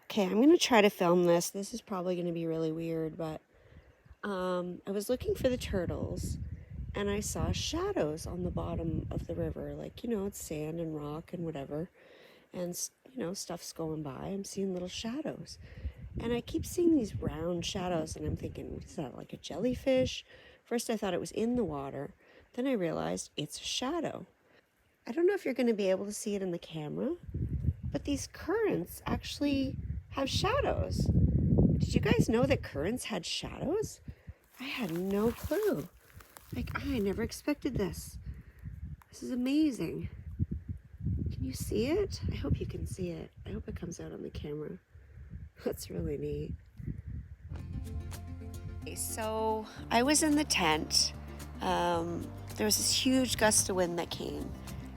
Okay, I'm going to try to film this. This is probably going to be really weird, but I was looking for the turtles and I saw shadows on the bottom of the river. Like, it's sand and rock and whatever. And, stuff's going by. I'm seeing little shadows. And I keep seeing these round shadows and I'm thinking, is that like a jellyfish? First I thought it was in the water. Then I realized it's a shadow. I don't know if you're going to be able to see it in the camera, but these currents actually have shadows. Did you guys know that currents had shadows? I had no clue. Like, I never expected this. This is amazing. Can you see it? I hope you can see it. I hope it comes out on the camera. That's really neat. Okay, so I was in the tent. There was this huge gust of wind that came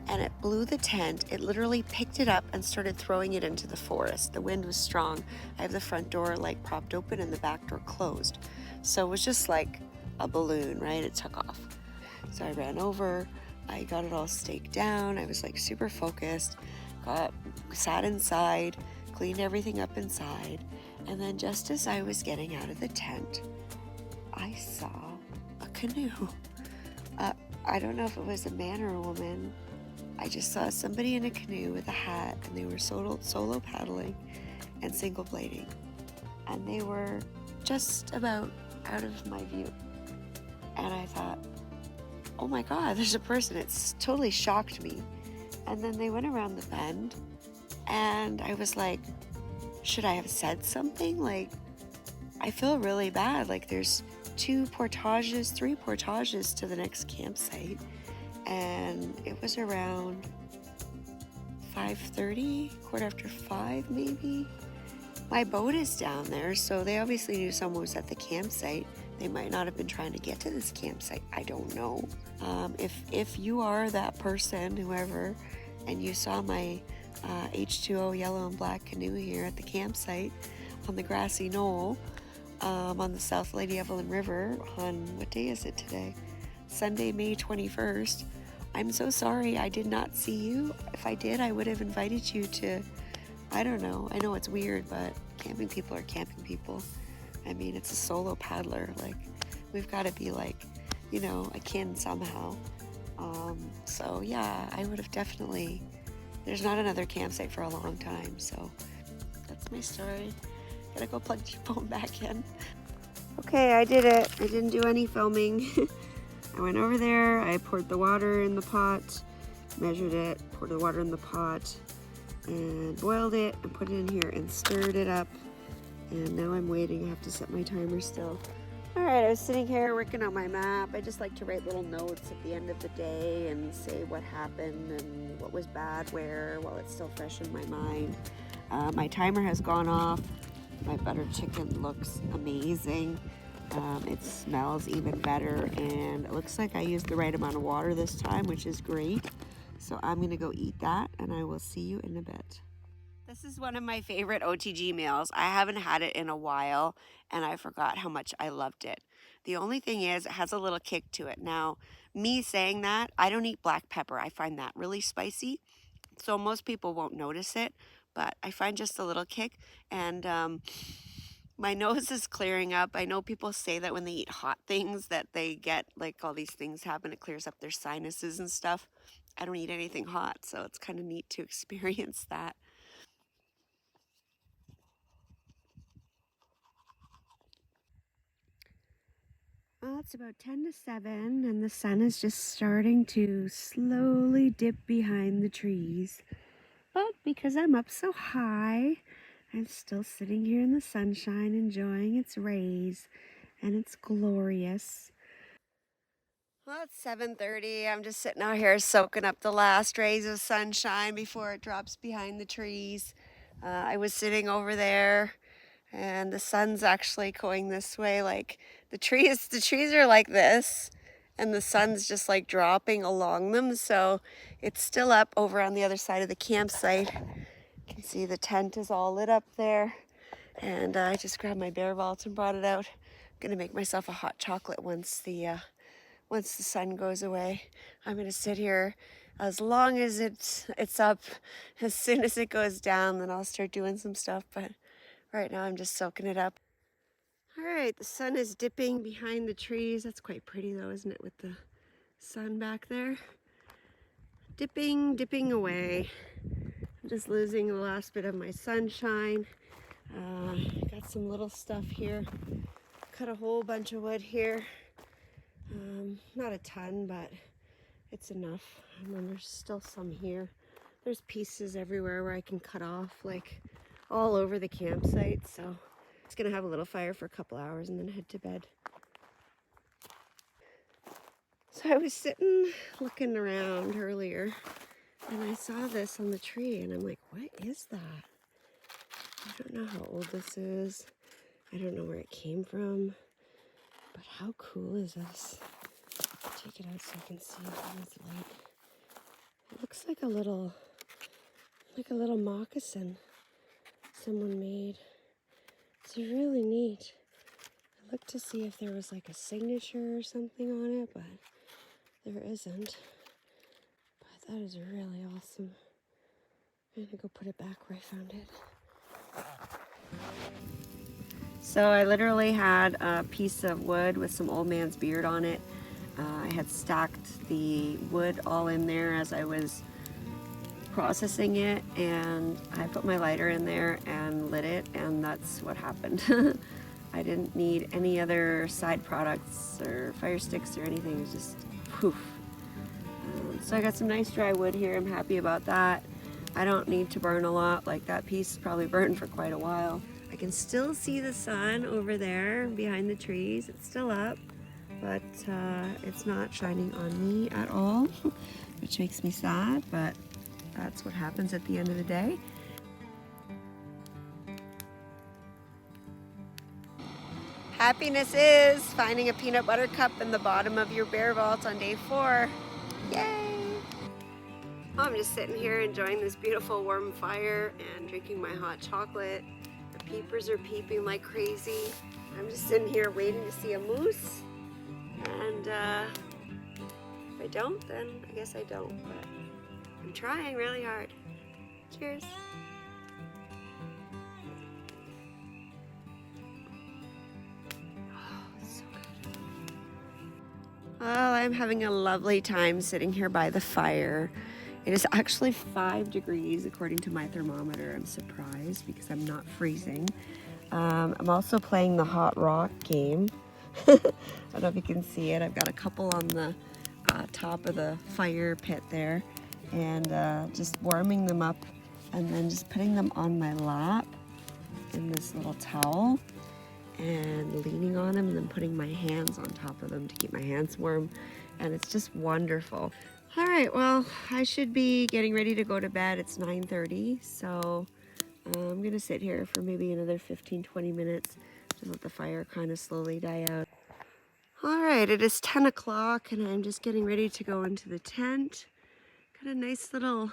and it blew the tent. It literally picked it up and started throwing it into the forest. The wind was strong. I have the front door like propped open and the back door closed. So it was just like a balloon, right? It took off. So I ran over, I got it all staked down. I was like super focused, sat inside, cleaned everything up inside. And then just as I was getting out of the tent, I saw a canoe. I don't know if it was a man or a woman. I just saw somebody in a canoe with a hat and they were solo paddling and single blading. And they were just about out of my view. And I thought, oh my God, there's a person. It's totally shocked me. And then they went around the bend and I was like, should I have said something? Like, I feel really bad. Like there's 3 portages to the next campsite. And it was around 5:30, 5:15 maybe. My boat is down there, so they obviously knew someone was at the campsite. They might not have been trying to get to this campsite. I don't know. If you are that person, whoever, and you saw my H2O yellow and black canoe here at the campsite on the grassy knoll on the South Lady Evelyn River on, what day is it today? Sunday, May 21st. I'm so sorry I did not see you. If I did, I would have invited you to, I don't know. I know it's weird, but camping people are camping people. I mean, it's a solo paddler. Like, we've got to be like, akin somehow. So yeah, I would have definitely, there's not another campsite for a long time. So that's my story. Gotta go plug your phone back in. Okay, I did it. I didn't do any filming. I went over there, I poured the water in the pot, measured it, poured the water in the pot, and boiled it, and put it in here, and stirred it up. And now I'm waiting. I have to set my timer still. Alright, I was sitting here working on my map. I just like to write little notes at the end of the day and say what happened and what was bad where while it's still fresh in my mind. My timer has gone off. My butter chicken looks amazing. It smells even better, and it looks like I used the right amount of water this time, which is great. So I'm gonna go eat that, and I will see you in a bit. This is one of my favorite OTG meals. I haven't had it in a while, and I forgot how much I loved it. The only thing is, it has a little kick to it. Now, me saying that, I don't eat black pepper. I find that really spicy, so most people won't notice it, but I find just a little kick, and my nose is clearing up. I know people say that when they eat hot things that they get like all these things happen. It clears up their sinuses and stuff. I don't eat anything hot, so it's kind of neat to experience that. Well, it's about 10 to 7 and the sun is just starting to slowly dip behind the trees. But because I'm up so high, I'm still sitting here in the sunshine enjoying its rays, and it's glorious. Well, it's 7:30. I'm just sitting out here soaking up the last rays of sunshine before it drops behind the trees. I was sitting over there and the sun's actually going this way. Like the trees are like this and the sun's just like dropping along them. So it's still up over on the other side of the campsite. You can see the tent is all lit up there. And I just grabbed my bear vault and brought it out. I'm gonna make myself a hot chocolate once the sun goes away. I'm gonna sit here as long as it's up. As soon as it goes down, then I'll start doing some stuff. But right now I'm just soaking it up. All right, the sun is dipping behind the trees. That's quite pretty though, isn't it, with the sun back there? Dipping away. I'm just losing the last bit of my sunshine. Got some little stuff here. Cut a whole bunch of wood here. Not a ton, but it's enough. And then there's still some here. There's pieces everywhere where I can cut off, like all over the campsite. So it's gonna have a little fire for a couple hours and then head to bed. So I was sitting looking around earlier and I saw this on the tree and I'm like, what is that? I don't know how old this is. I don't know where it came from, but how cool is this? Take it out so you can see it in this light. It looks like a little moccasin someone made. It's really neat. I looked to see if there was like a signature or something on it, but there isn't. But that is really awesome. I'm gonna go put it back where I found it. So I literally had a piece of wood with some old man's beard on it. I had stacked the wood all in there as I was processing it, and I put my lighter in there and lit it, and that's what happened. I didn't need any other side products or fire sticks or anything. It was just poof. So I got some nice dry wood here. I'm happy about that. I don't need to burn a lot. Like that piece probably burned for quite a while. I can still see the sun over there behind the trees. It's still up, but it's not shining on me at all, which makes me sad, but that's what happens at the end of the day. Happiness is finding a peanut butter cup in the bottom of your bear vault on day 4. Yay! I'm just sitting here enjoying this beautiful warm fire and drinking my hot chocolate. The peepers are peeping like crazy. I'm just sitting here waiting to see a moose. And if I don't, then I guess I don't. But I'm trying really hard. Cheers. Well, I'm having a lovely time sitting here by the fire. It is actually 5 degrees according to my thermometer. I'm surprised because I'm not freezing. I'm also playing the hot rock game. I don't know if you can see it. I've got a couple on the top of the fire pit there, and just warming them up and then just putting them on my lap in this little towel and leaning on them and then putting my hands on top of them to keep my hands warm, and it's just wonderful. All right, well, I should be getting ready to go to bed. It's 9:30, so I'm gonna sit here for maybe another 15-20 minutes to let the fire kind of slowly die out. All right, it is 10 o'clock and I'm just getting ready to go into the tent. Got a nice little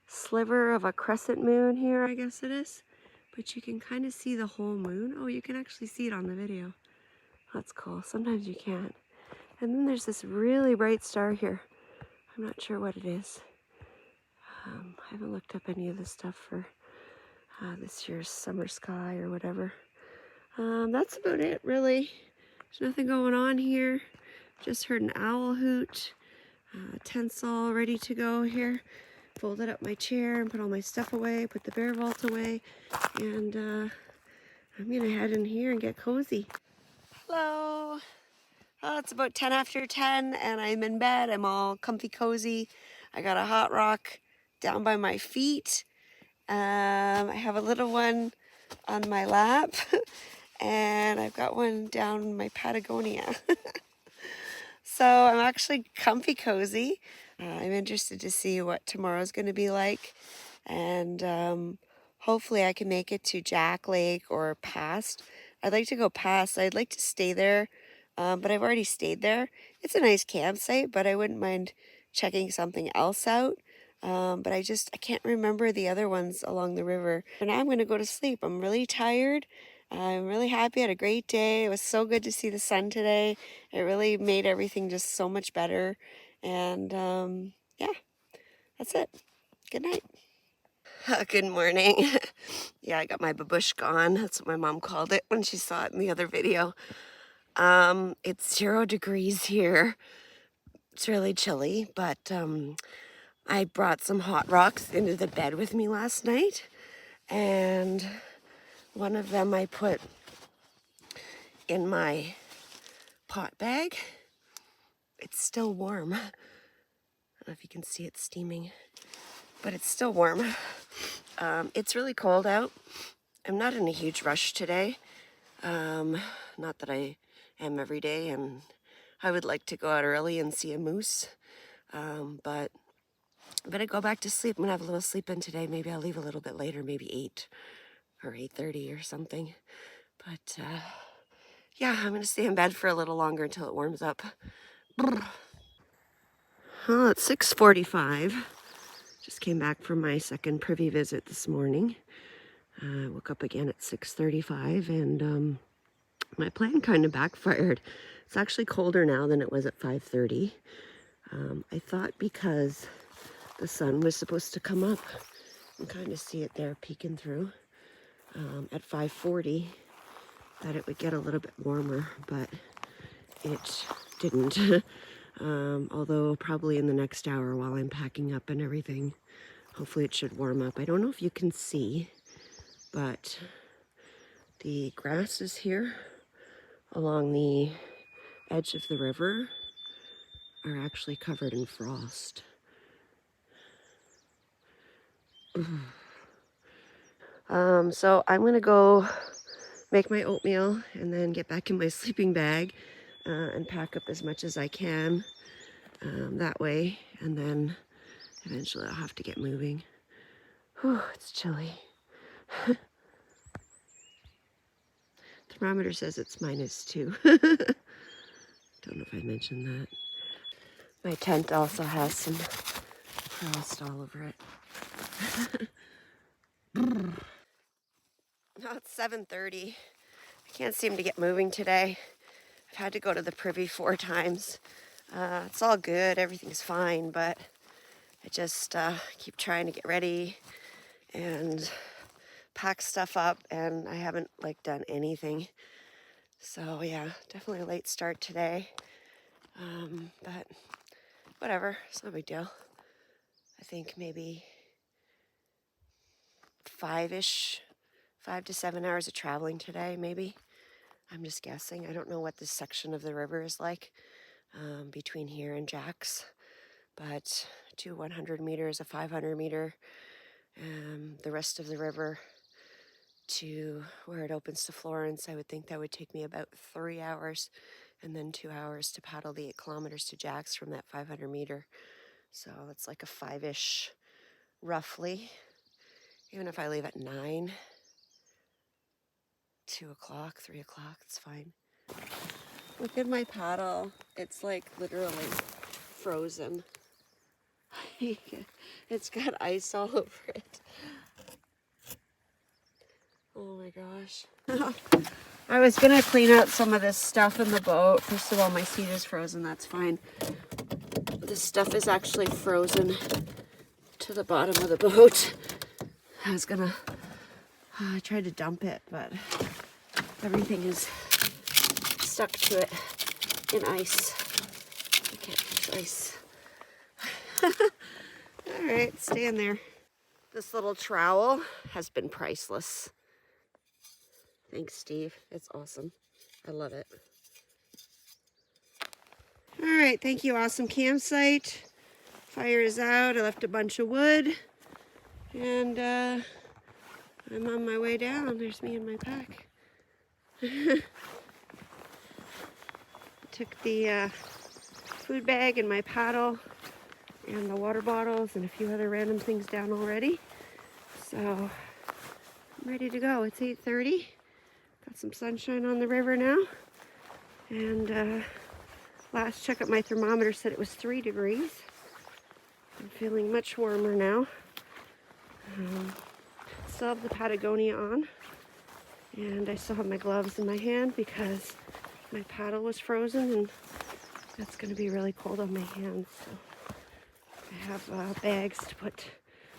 sliver of a crescent moon here, I guess it is. But you can kind of see the whole moon. Oh, you can actually see it on the video. That's cool. Sometimes you can't. And then there's this really bright star here. I'm not sure what it is. I haven't looked up any of this stuff for this year's summer sky or whatever. That's about it, really. There's nothing going on here. Just heard an owl hoot. Tent's all ready to go here. Folded up my chair and put all my stuff away, put the bear vault away, and I'm gonna head in here and get cozy. Hello. Oh, it's about 10 after 10 and I'm in bed. I'm all comfy cozy. I got a hot rock down by my feet. I have a little one on my lap and I've got one down in my Patagonia. So I'm actually comfy cozy. I'm interested to see what tomorrow's going to be like, and hopefully I can make it to Jack Lake or past. I'd like to go past. I'd like to stay there, but I've already stayed there. It's a nice campsite, but I wouldn't mind checking something else out. But I can't remember the other ones along the river. And I'm going to go to sleep. I'm really tired. I'm really happy. I had a great day. It was so good to see the sun today. It really made everything just so much better. And yeah, that's it. Good night. Good morning. Yeah, I got my babushka on. That's what my mom called it when she saw it in the other video. It's 0 degrees here. It's really chilly, but I brought some hot rocks into the bed with me last night, and one of them I put in my pot bag. It's still warm. I don't know if you can see it steaming, but it's still warm. It's really cold out. I'm not in a huge rush today. Not that I am every day, and I would like to go out early and see a moose, but I'm gonna go back to sleep. I'm gonna have a little sleep in today. Maybe I'll leave a little bit later, maybe 8 or 8:30 or something. But yeah, I'm gonna stay in bed for a little longer until it warms up. Well, it's 6:45. Just came back from my second privy visit this morning. I woke up again at 6:35, and my plan kind of backfired. It's actually colder now than it was at 5:30. I thought because the sun was supposed to come up, you can kind of see it there peeking through, at 5:40, that it would get a little bit warmer, but it didn't. Although probably in the next hour while I'm packing up and everything, hopefully it should warm up. I don't know if you can see, but the grasses here along the edge of the river are actually covered in frost. So I'm gonna go make my oatmeal and then get back in my sleeping bag and pack up as much as I can that way, and then eventually I'll have to get moving. Whew, it's chilly. Thermometer says it's -2. Don't know if I mentioned that. My tent also has some frost all over it. Now it's 7:30. I can't seem to get moving today. I've had to go to the privy 4 times. It's all good, everything's fine, but I just keep trying to get ready and pack stuff up, and I haven't done anything. So yeah, definitely a late start today. But whatever, it's no big deal. I think maybe 5 to 7 hours of traveling today, maybe. I'm just guessing. I don't know what this section of the river is like between here and Jack's, but 100 meters, a 500 meter, the rest of the river to where it opens to Florence, I would think that would take me about 3 hours, and then 2 hours to paddle the 8 kilometers to Jack's from that 500 meter. So it's like a 5-ish, roughly. Even if I leave at 9, 2 o'clock, 3 o'clock, it's fine. Look at my paddle. It's like literally frozen. It's got ice all over it. Oh my gosh. I was gonna clean out some of this stuff in the boat. First of all, my seat is frozen, that's fine. This stuff is actually frozen to the bottom of the boat. I was gonna, I tried to dump it, but everything is stuck to it in ice. I can't use ice. All right, stay in there. This little trowel has been priceless. Thanks, Steve. It's awesome. I love it. All right, thank you, awesome campsite. Fire is out. I left a bunch of wood, and I'm on my way down. There's me and my pack. Took the food bag and my paddle and the water bottles and a few other random things down already. So I'm ready to go. It's 8:30. Got some sunshine on the river now. And last check up, my thermometer said it was 3 degrees. I'm feeling much warmer now. Still have the Patagonia on, and I still have my gloves in my hand because my paddle was frozen, and that's going to be really cold on my hands. So I have bags to put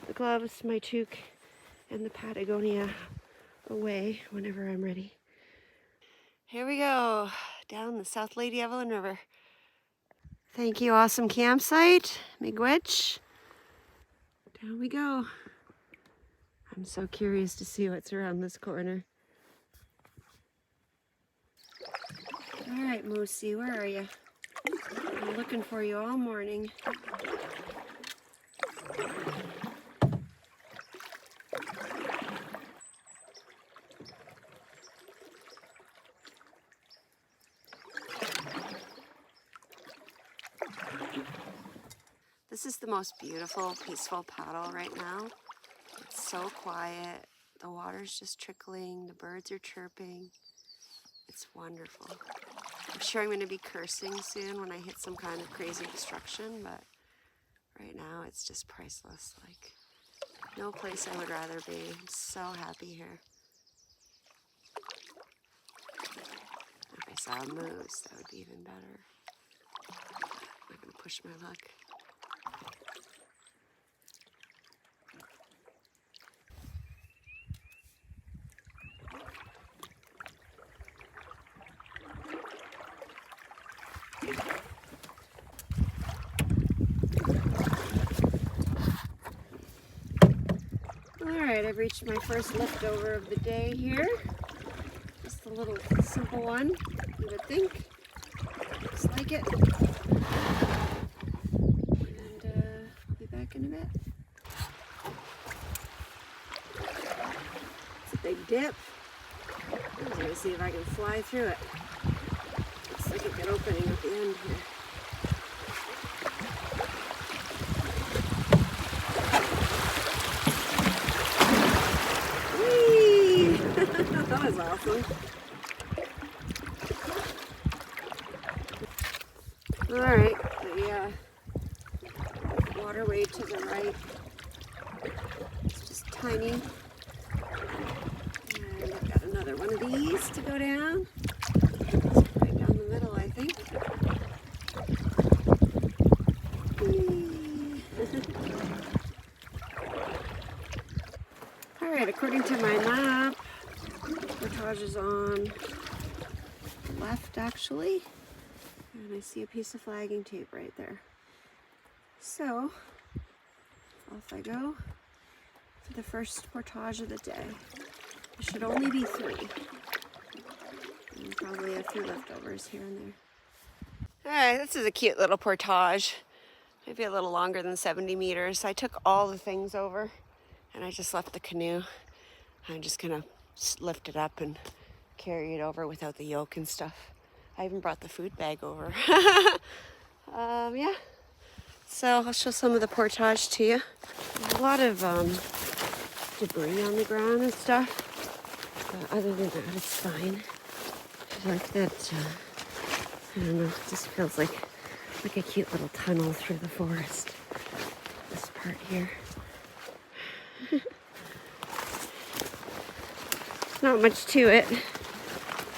the gloves, my toque, and the Patagonia away whenever I'm ready. Here we go, down the South Lady Evelyn River. Thank you, awesome campsite, Miigwech. Down we go. I'm so curious to see what's around this corner. All right, Moosey, where are you? I'm looking for you all morning. This is the most beautiful, peaceful paddle right now. It's so quiet. The water's just trickling. The birds are chirping. It's wonderful. I'm sure I'm going to be cursing soon when I hit some kind of crazy destruction, but right now it's just priceless. Like, no place I would rather be. I'm so happy here. If I saw a moose, that would be even better. I'm not going to push my luck. Alright, I've reached my first leftover of the day here. Just a little simple one, you would think. Looks like it. And I'll be back in a bit. It's a big dip. I'm going to see if I can fly through it. Looks like a good opening at the end here. That was awesome. Alright, the waterway to the right. It's just tiny. And I've got another one of these to go down. It's right down the middle, I think. Alright, according to my map, portage is on the left, actually, and I see a piece of flagging tape right there. So, off I go for the first portage of the day. There should only be 3, and probably a few leftovers here and there. Alright, this is a cute little portage, maybe a little longer than 70 meters. I took all the things over, and I just left the canoe. I'm just gonna lift it up and carry it over without the yoke and stuff. I even brought the food bag over. Yeah, so I'll show some of the portage to you. There's a lot of debris on the ground and stuff, but other than that, it's fine. I like that, I don't know, it just feels like a cute little tunnel through the forest, this part here. Not much to it.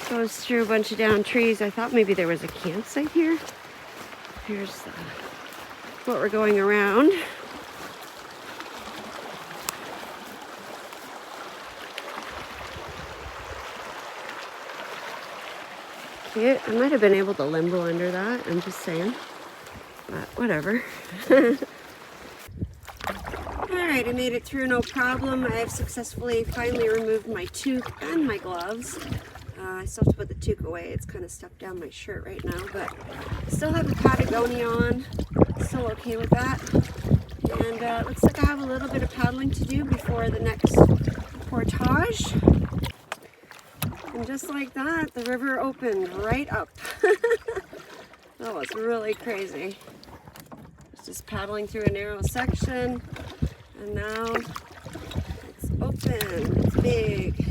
Goes through a bunch of down trees. I thought maybe there was a campsite here. Here's what we're going around. Cute. I might have been able to limbo under that, I'm just saying. But whatever. Alright, I made it through no problem. I have successfully finally removed my toque and my gloves. I still have to put the toque away. It's kind of stuck down my shirt right now, but I still have the Patagonia on. Still okay with that. And it looks like I have a little bit of paddling to do before the next portage. And just like that, the river opened right up. That was really crazy. Just paddling through a narrow section, and now it's open. It's big.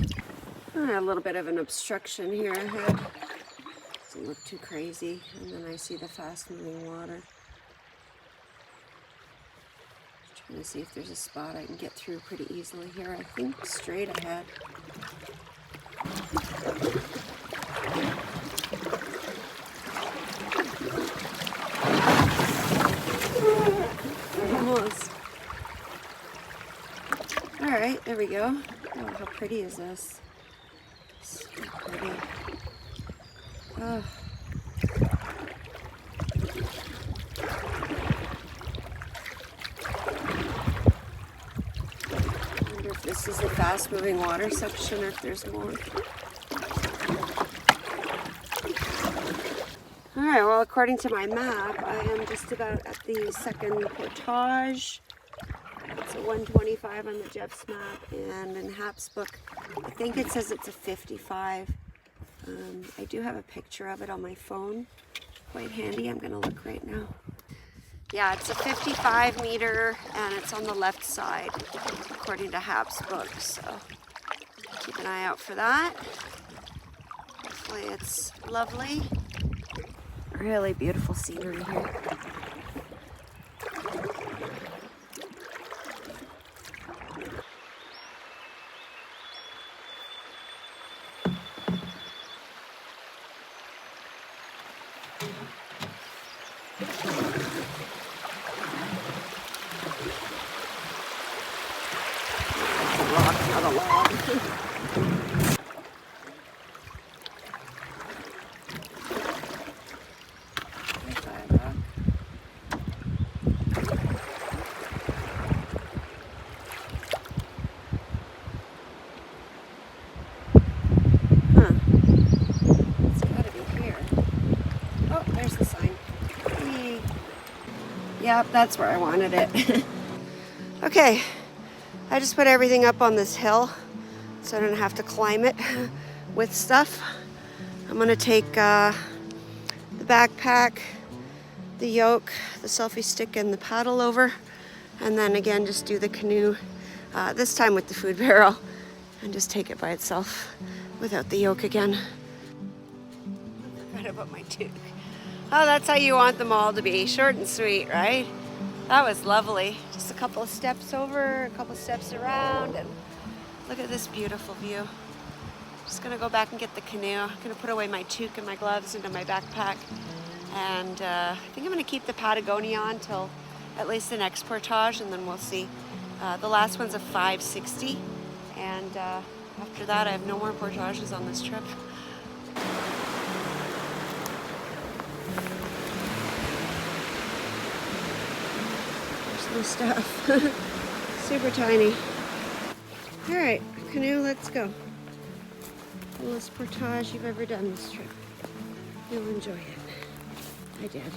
A little bit of an obstruction here ahead. Doesn't look too crazy. And then I see the fast moving water. I'm gonna see if there's a spot I can get through pretty easily here. I think straight ahead. Almost. All right, there we go. Oh, how pretty is this? So pretty. Oh. I wonder if this is the fast-moving water section or if there's more. All right, well, according to my map, I am just about at the second portage. It's a 125 on the Jeff's map, and in Hap's book, I think it says it's a 55. I do have a picture of it on my phone. Quite handy. I'm going to look right now. Yeah, it's a 55 meter, and it's on the left side, according to Hap's book. So keep an eye out for that. Hopefully it's lovely. Really beautiful scenery here. Yep, that's where I wanted it. Okay, I just put everything up on this hill so I don't have to climb it with stuff. I'm gonna take the backpack, the yoke, the selfie stick, and the paddle over, and then again just do the canoe, this time with the food barrel, and just take it by itself without the yoke again. I forgot about my toque. Oh, that's how you want them all to be, short and sweet, right? That was lovely. Just a couple of steps over, a couple of steps around, and look at this beautiful view. Just gonna go back and get the canoe. I'm gonna put away my toque and my gloves into my backpack, and I think I'm gonna keep the Patagonia on till at least the next portage, and then we'll see. The last one's a 560, and after that I have no more portages on this trip. Stuff. Super tiny. All right, canoe, let's go. Coolest portage you've ever done this trip. You'll enjoy it. I did.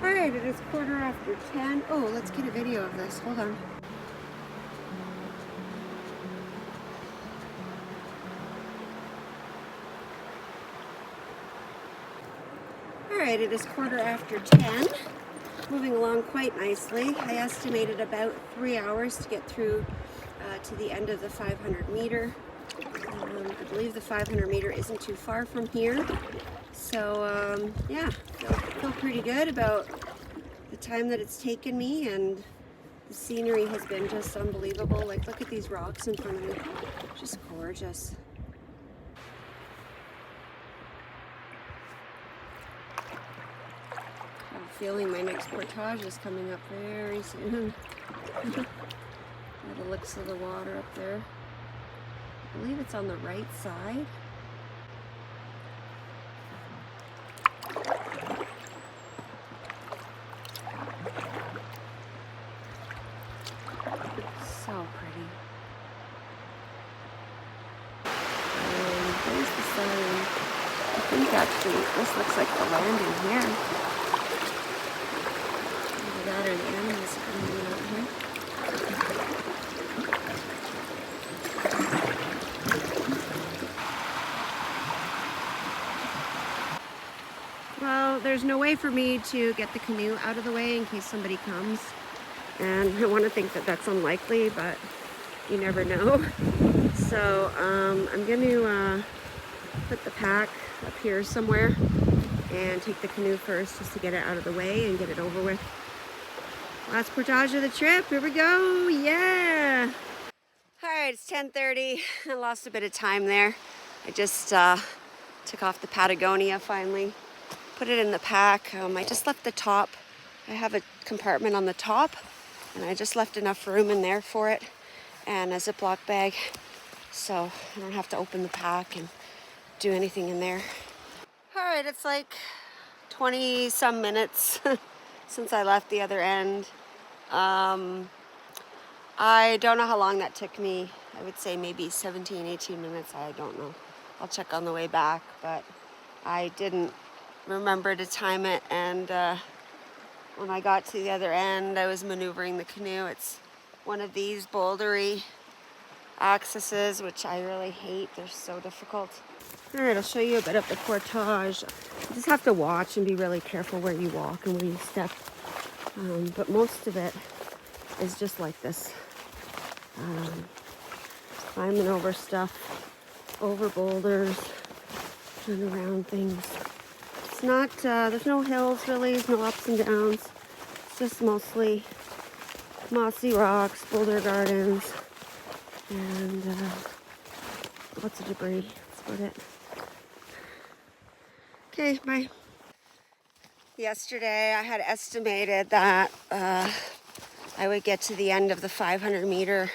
All right, it is 10:15. Oh, let's get a video of this. Hold on. Alright, it is 10:15, moving along quite nicely. I estimated about 3 hours to get through to the end of the 500 meter. I believe the 500 meter isn't too far from here. So yeah, feel pretty good about the time that it's taken me, and the scenery has been just unbelievable. Like, look at these rocks in front of me, just gorgeous. Feeling my next portage is coming up very soon. By the looks of the water up there. I believe it's on the right side. So pretty. And there's the sign. I think actually this looks like the landing here. That or the animals coming out here. Well, there's no way for me to get the canoe out of the way in case somebody comes. And I want to think that that's unlikely, but you never know. So I'm going to put the pack up here somewhere and take the canoe first just to get it out of the way and get it over with. Last portage of the trip. Here we go. Yeah. All right, it's 10:30. I lost a bit of time there. I just took off the Patagonia finally. Put it in the pack. I just left the top. I have a compartment on the top, and I just left enough room in there for it and a Ziploc bag, so I don't have to open the pack and do anything in there. All right, it's like 20 some minutes since I left the other end. I don't know how long that took me. I would say maybe 17, 18 minutes. I don't know. I'll check on the way back, but I didn't remember to time it. And when I got to the other end, I was maneuvering the canoe. It's one of these bouldery accesses, which I really hate. They're so difficult. All right, I'll show you a bit of the portage. You just have to watch and be really careful where you walk and where you step. But most of it is just like this. Climbing over stuff, over boulders, and around things. It's not, there's no hills really, there's no ups and downs. It's just mostly mossy rocks, boulder gardens, and lots of debris. That's about it. Okay, bye. Yesterday I had estimated that I would get to the end of the 500 meter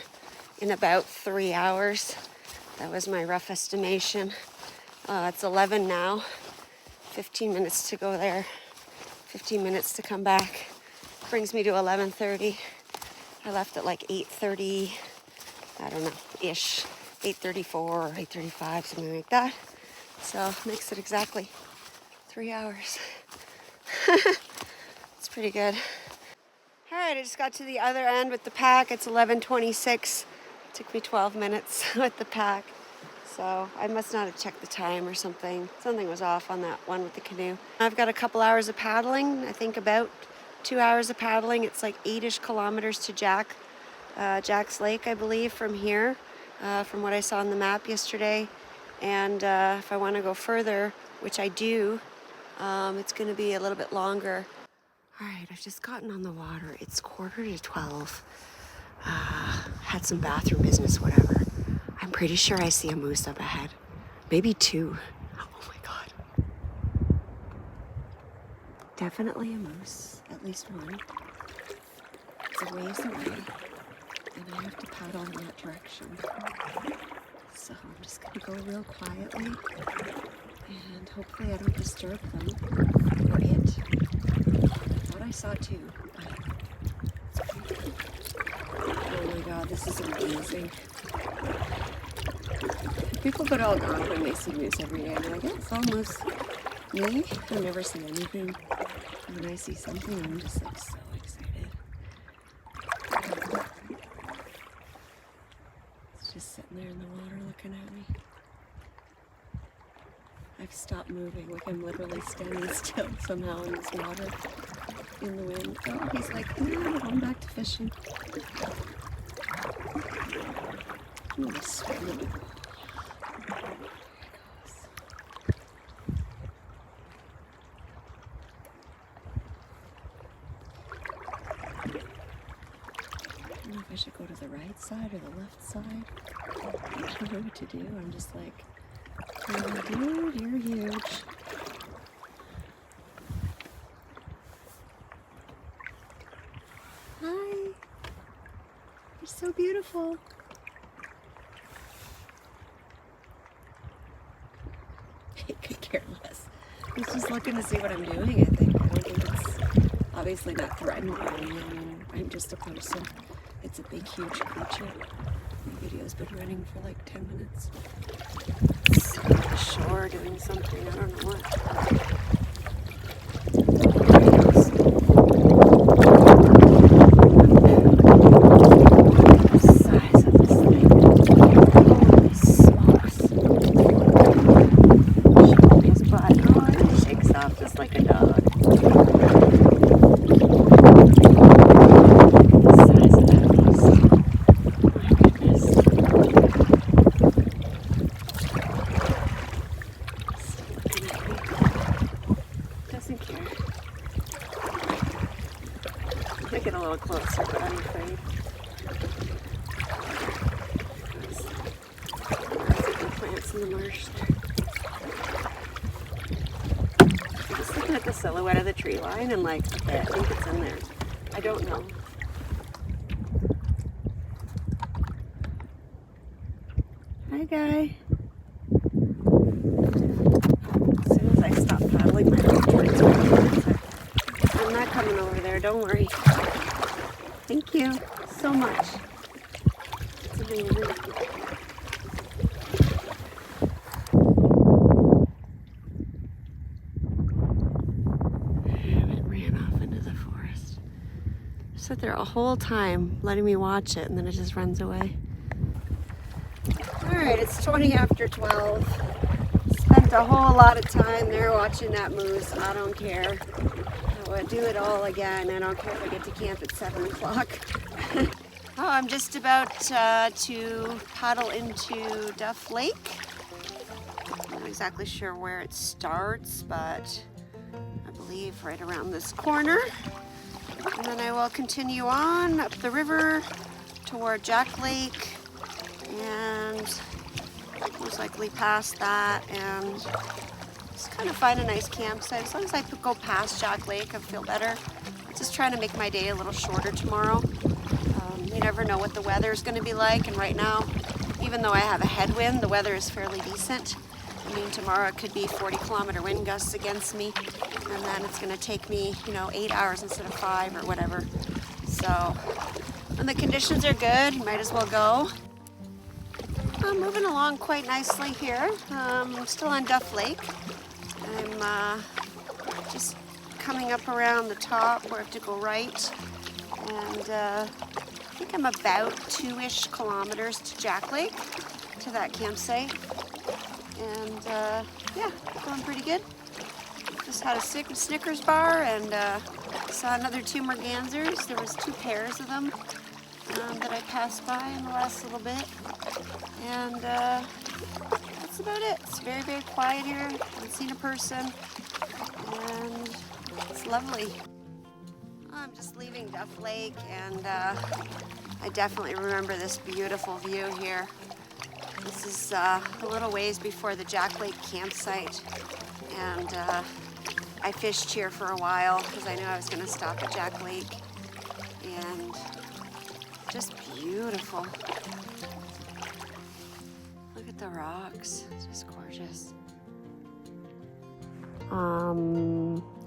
in about 3 hours. That was my rough estimation. It's 11 now. 15 minutes to go there. 15 minutes to come back. Brings me to 11:30. I left at like 8:30, I don't know, ish. 8:34 or 8:35, something like that. So makes it exactly 3 hours. It's pretty good. All right, I just got to the other end with the pack. It's 11:26. It took me 12 minutes with the pack. So I must not have checked the time or something. Something was off on that one with the canoe. I've got a couple hours of paddling. I think about 2 hours of paddling. It's like 8-ish kilometers to Jack's Lake, I believe, from here, from what I saw on the map yesterday. And if I want to go further, which I do, it's going to be a little bit longer. All right, I've just gotten on the water. It's 11:45. Had some bathroom business, whatever. I'm pretty sure I see a moose up ahead. Maybe 2. Oh my God. Definitely a moose, at least one. It's a ways away, and I have to paddle in that direction. So I'm just gonna go real quietly, and hopefully I don't disturb them, or it. I thought I saw 2, but it's pretty good. Oh my God, this is amazing. People go to Algonquin when they see moose every day, and they're like, yeah, it's all moose. Me? I've never seen anything. And when I see something, I'm just like so excited. It's just sitting there in the water looking at me. I've stopped moving, like I'm literally standing still somehow in this water, in the wind. Oh, he's like, no, I'm back to fishing. I'm gonna swim in it. I don't know if I should go to the right side or the left side. I don't know what to do. I'm just like, oh, dude, you're huge. Hi. You're so beautiful. He could care less. He's just looking to see what I'm doing, I think. I don't think it's obviously not threatened by me. I mean, I'm just a person. It's a big, huge creature. The video's been running for like 10 minutes. It's on the shore doing something. I don't know what. little closer, but I'm afraid. There's plants in the marsh there. I'm just looking at the silhouette of the tree line and like, okay, I think it's in there. I don't know. Hi, guy. As soon as I stop paddling, my boat turns around. I'm not coming over there, don't worry. Thank you so much. It's amazing. And it ran off into the forest. Sat there a whole time letting me watch it, and then it just runs away. Alright, it's 20 after 12. Spent a whole lot of time there watching that moose. I don't care. I would do it all again. I don't care if I get to camp at 7 o'clock. Oh, I'm just about to paddle into Duff Lake. I'm not exactly sure where it starts, but I believe right around this corner. And then I will continue on up the river toward Jack Lake and most likely past that and just kind of find a nice campsite. As long as I could go past Jack Lake, I feel better. Just trying to make my day a little shorter tomorrow. You never know what the weather is going to be like, and right now, even though I have a headwind, the weather is fairly decent. I mean, tomorrow it could be 40-kilometer wind gusts against me, and then it's going to take me, 8 hours instead of 5 or whatever. So, when the conditions are good, might as well go. I'm moving along quite nicely here. I'm still on Duff Lake. I'm just coming up around the top where I have to go right, and I think I'm about 2-ish kilometers to Jack Lake, to that campsite. And yeah, going pretty good. Just had a Snickers bar and saw another 2 mergansers. There was 2 pairs of them that I passed by in the last little bit. And that's about it. It's very, very quiet here. Haven't seen a person. And it's lovely. I'm just leaving Duff Lake, and I definitely remember this beautiful view here. This is a little ways before the Jack Lake campsite, and I fished here for a while because I knew I was going to stop at Jack Lake, and just beautiful. Look at the rocks, it's just gorgeous.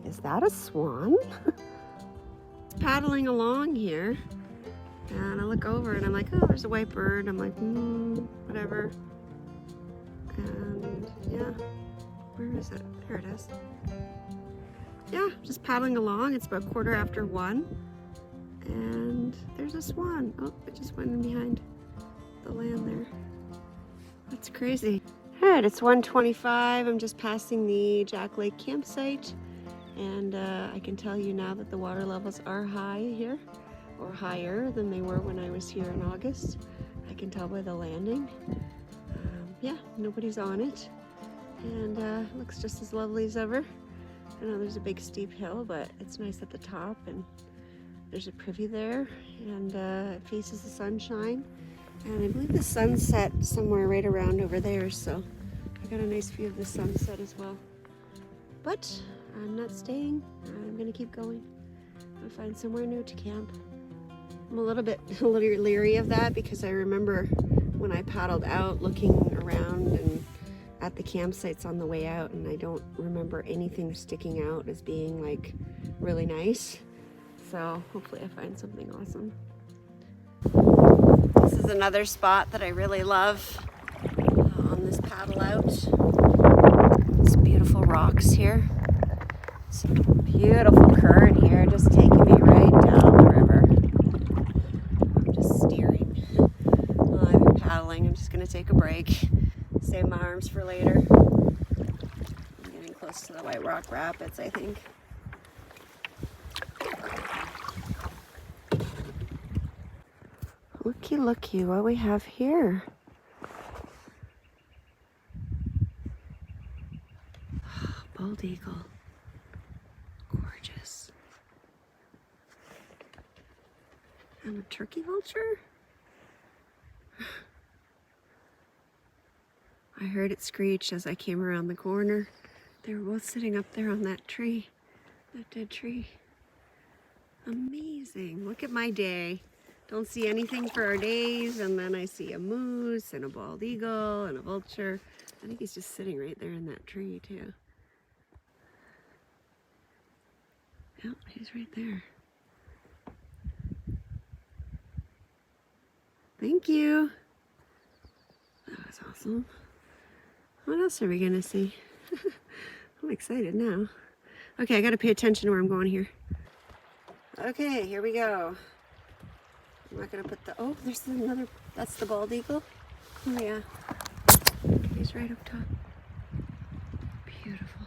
Is that a swan? Paddling along here, and I look over and I'm like, oh, there's a white bird. I'm like, whatever. And yeah, where is it? There it is. Yeah, just paddling along. It's about 1:15, and there's a swan. Oh, it just went in behind the land there. That's crazy. All right, it's 1:25. I'm just passing the Jack Lake campsite. And I can tell you now that the water levels are high here, or higher than they were when I was here in August. I can tell by the landing. Yeah, nobody's on it. And it looks just as lovely as ever. I know there's a big steep hill, but it's nice at the top, and there's a privy there, and it faces the sunshine. And I believe the sunset somewhere right around over there, so I got a nice view of the sunset as well. But I'm not staying. I'm gonna keep going. I'm gonna find somewhere new to camp. I'm a little leery of that because I remember when I paddled out looking around and at the campsites on the way out, and I don't remember anything sticking out as being like really nice. So hopefully I find something awesome. This is another spot that I really love on this paddle out. These beautiful rocks here. It's a beautiful current here, just taking me right down the river. I'm just steering while I'm paddling. I'm just going to take a break, save my arms for later. I'm getting close to the White Rock Rapids, I think. Looky, looky, what we have here. Bald eagle. Gorgeous. I'm a turkey vulture? I heard it screech as I came around the corner. They were both sitting up there on that tree, that dead tree. Amazing. Look at my day. Don't see anything for our days, and then I see a moose and a bald eagle and a vulture. I think he's just sitting right there in that tree too. Yep, he's right there. Thank you. That was awesome. What else are we gonna see? I'm excited now. Okay, I gotta pay attention to where I'm going here. Okay, here we go. I'm not gonna put the, oh, there's another, that's the bald eagle. Oh yeah, he's right up top. Beautiful.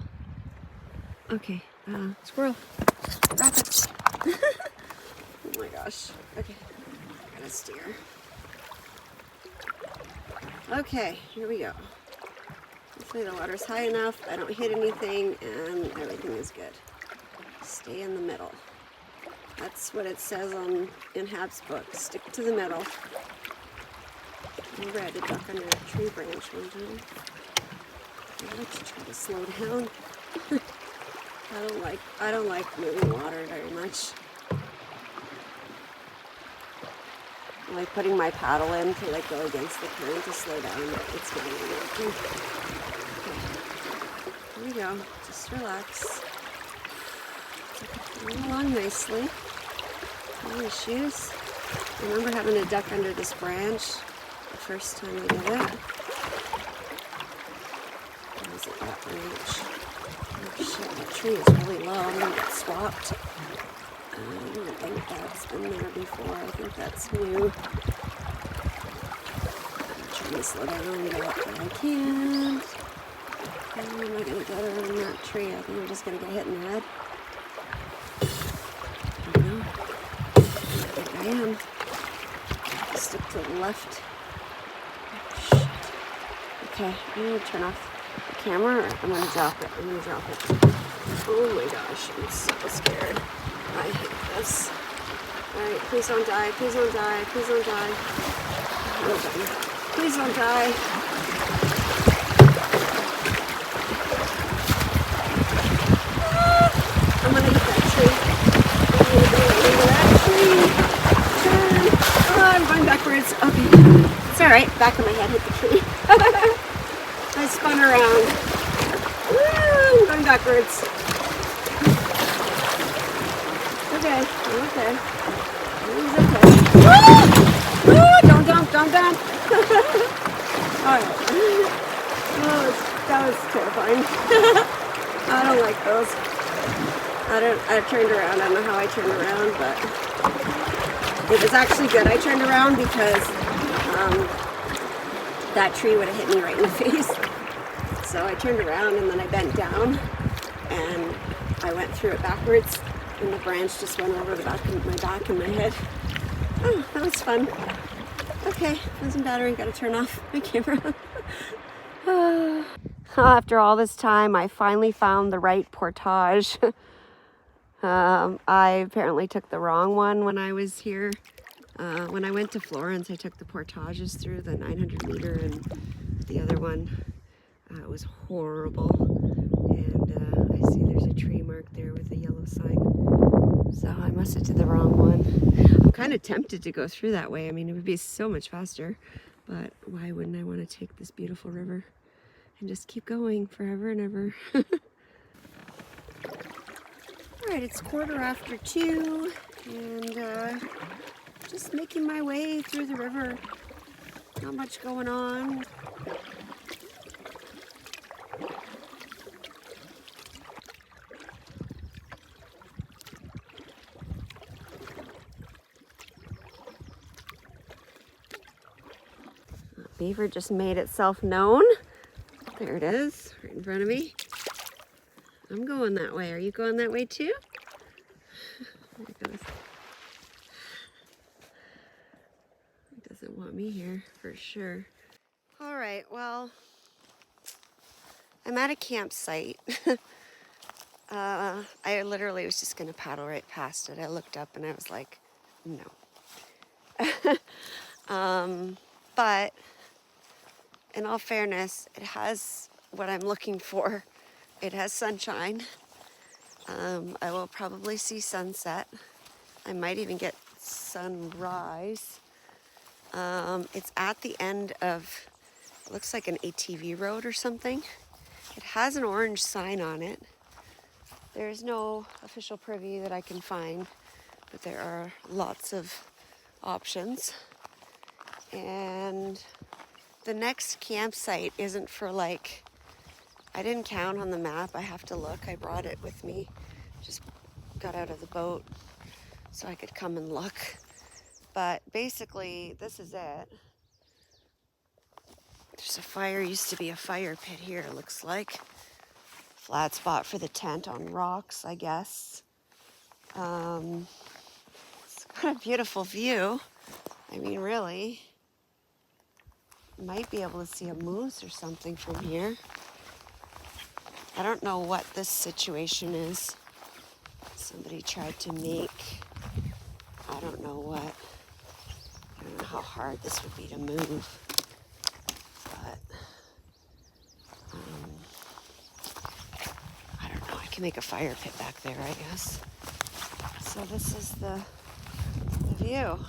Okay, squirrel, rabbit. Oh my gosh. Okay, I gotta steer. Okay, here we go. Hopefully the water's high enough, I don't hit anything, and everything is good. Stay in the middle. That's what it says in Hab's book. Stick to the middle. I read a duck under a tree branch one time. I like to try to slow down. I don't like moving water very much. I like putting my paddle in to like go against the current to slow down, but it's not really working. Okay. Here we go. Just relax. Moving along nicely. No issues. I remember having a duck under this branch the first time I did it. Or was it that branch? Oh shit, that tree is really low. I'm gonna get swapped. I don't think that's been there before. I think that's new. I'm trying to slow down and get up where I can. How am I gonna get her in that tree? I think I'm just gonna get hit in the head. I don't know. I think I am. Stick to the left. Oh, shit. Okay, I'm gonna turn off the camera, or I'm gonna drop it. I'm gonna drop it. Oh my gosh, I'm so scared. I hate this. Alright, please don't die, please don't die, please don't die. Well done. Please don't die. I'm gonna hit that tree. I'm gonna go into that tree. Turn. Oh, I'm going backwards. Okay. It's alright. Back of my head hit the tree. I spun around. Woo, I'm going backwards. Okay, I'm okay. Everything's okay. Woo! Woo! Don't dump, don't dump. Alright. Oh, that was terrifying. I don't like those. I turned around. I don't know how I turned around, but it was actually good. I turned around because that tree would have hit me right in the face. So I turned around and then I bent down and I went through it backwards. And the branch just went over the back of my back and my head. Oh, that was fun. Okay, losing battery, gotta turn off my camera. After all this time, I finally found the right portage. I apparently took the wrong one when I was here. When I went to Florence, I took the portages through the 900 meter, and the other one was horrible. And I see there's a tree mark there with a yellow sign. So I must have did the wrong one. I'm kind of tempted to go through that way. I mean, it would be so much faster, but why wouldn't I want to take this beautiful river and just keep going forever and ever? All right, it's 2:15, and just making my way through the river. Not much going on. Beaver just made itself known. There it is, right in front of me. I'm going that way. Are you going that way too? There it goes. It doesn't want me here for sure. All right, well, I'm at a campsite. I literally was just gonna paddle right past it. I looked up and I was like, no. But in all fairness, it has what I'm looking for. It has sunshine. I will probably see sunset. I might even get sunrise. It's at the end of, looks like an ATV road or something. It has an orange sign on it. There's no official privy that I can find, but there are lots of options. And the next campsite isn't for like, I didn't count on the map. I have to look. I brought it with me. Just got out of the boat so I could come and look. But basically, this is it. There's a fire, used to be a fire pit here, it looks like. Flat spot for the tent on rocks, I guess. It's got a beautiful view. I mean, really. Might be able to see a moose or something from here. I don't know what this situation is. Somebody tried to make, I don't know what. I don't know how hard this would be to move. But, I don't know. I can make a fire pit back there, I guess. So this is the view.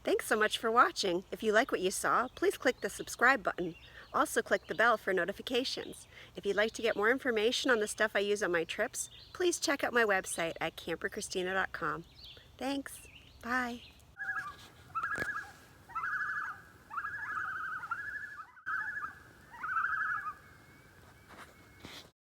Thanks so much for watching. If you like what you saw, please click the subscribe button. Also click the bell for notifications. If you'd like to get more information on the stuff I use on my trips, please check out my website at CamperChristina.com. Thanks. Bye.